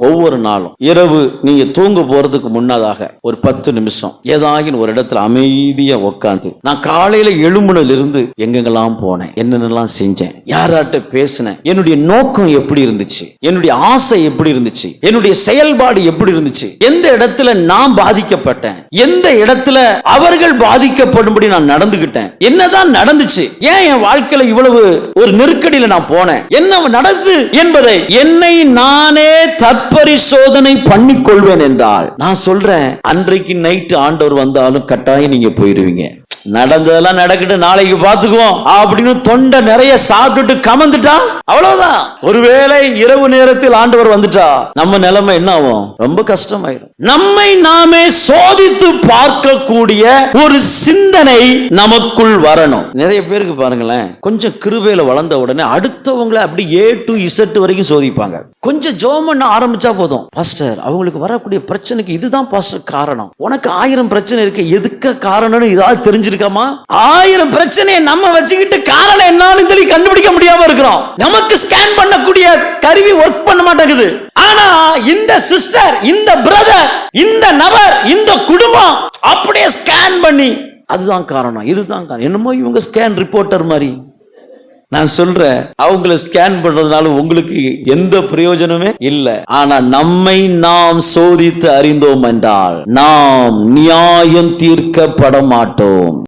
ஒவ்வொரு நாளும் இரவு நீங்க தூங்க போறதுக்கு முன்னதாக ஒரு 10 நிமிஷம் ஏதாகின் ஒரு இடத்துல அமைதியா உட்காந்து, நான் காலையில எழும்புனதுல இருந்து எங்கெங்கெல்லாம் போனேன், என்னென்னலாம் செஞ்சேன், யாராட்ட பேசினேன், என்னுடைய நோக்கம் எப்படி இருந்துச்சு, என்னுடைய ஆசை எப்படி இருந்துச்சு, என்னுடைய செயல்பாடு எப்படி இருந்துச்சு, எந்த இடத்துல நான் பாதிக்கப்பட்டேன், எந்த இடத்துல அவர்கள் பாதிக்கப்படும்படி நான் நடந்துகிட்டேன், என்னதான் நடந்துச்சு, ஏன் என் வாழ்க்கையில இவ்வளவு ஒரு நெருக்கடியில நான் போனேன், என்ன நடந்தது என்பதை என்னை நானே பரிசோதனை பண்ணிக் கொள்வேன் என்றால், நான் சொல்றேன், அன்றைக்கு நைட்டு ஆண்டவர் வந்தாலும் கட்டாயம் நீங்க போயிருவீங்க. நடந்ததெல்லாம் நடக்கிட்டு நாளைக்கு பாத்துக்குவோம் அப்படின்னு தொண்டை நிறைய சாப்பிட்டுட்டு கமந்துட்டா அவ்வளவுதான். ஒருவேளை இரவு நேரத்தில் ஆண்டவர் வந்துட்டா நம்ம நிலைமை என்ன ஆகும்? ரொம்ப கஷ்டமாயிடும். நம்மை நாமே சோதித்து பார்க்கக்கூடிய ஒரு சிந்தனை நமக்குள் வரணும். நிறைய பேருக்கு பாருங்களேன், கொஞ்சம் கிருபையில வளர்ந்த உடனே அடுத்தவங்களை அப்படி A to Z வரைக்கும் சோதிப்பாங்க. கொஞ்சம் ஜெபம் பண்ண ஆரம்பிச்சா போதும், பாஸ்டர் அவங்களுக்கு வரக்கூடிய பிரச்சனைக்கு இதுதான் பாஸ்டர் காரணம், உனக்கு 1000 பிரச்சனை இருக்கு, எதுக்கு காரணம்னு இதாவது தெரிஞ்சிருக்காமா? 1000 பிரச்சனையை நம்ம வச்சுக்கிட்டு காரணம் என்னன்னு சொல்லி கண்டுபிடிக்க முடியாம இருக்கிறோம். நமக்கு ஸ்கேன் பண்ணக்கூடிய கருவி ஒர்க் பண்ண மாட்டேங்குது. ஆனா இந்த சிஸ்டர், இந்த பிரதர், இந்த நபர், இந்த குடும்பம் அப்படியே ஸ்கேன் பண்ணி அதுதான் காரணம், இதுதான் காரணம், என்னமோ இவங்க ஸ்கேன் ரிப்போர்ட்டர் மாதிரி. நான் சொல்றேன், அவங்கள ஸ்கேன் பண்றதுனால உங்களுக்கு எந்த பிரயோஜனமே இல்லை. ஆனா நம்மை நாம் சோதித்து அறிந்தோம் என்றால் நாம் நியாயம் தீர்க்கப்பட மாட்டோம்.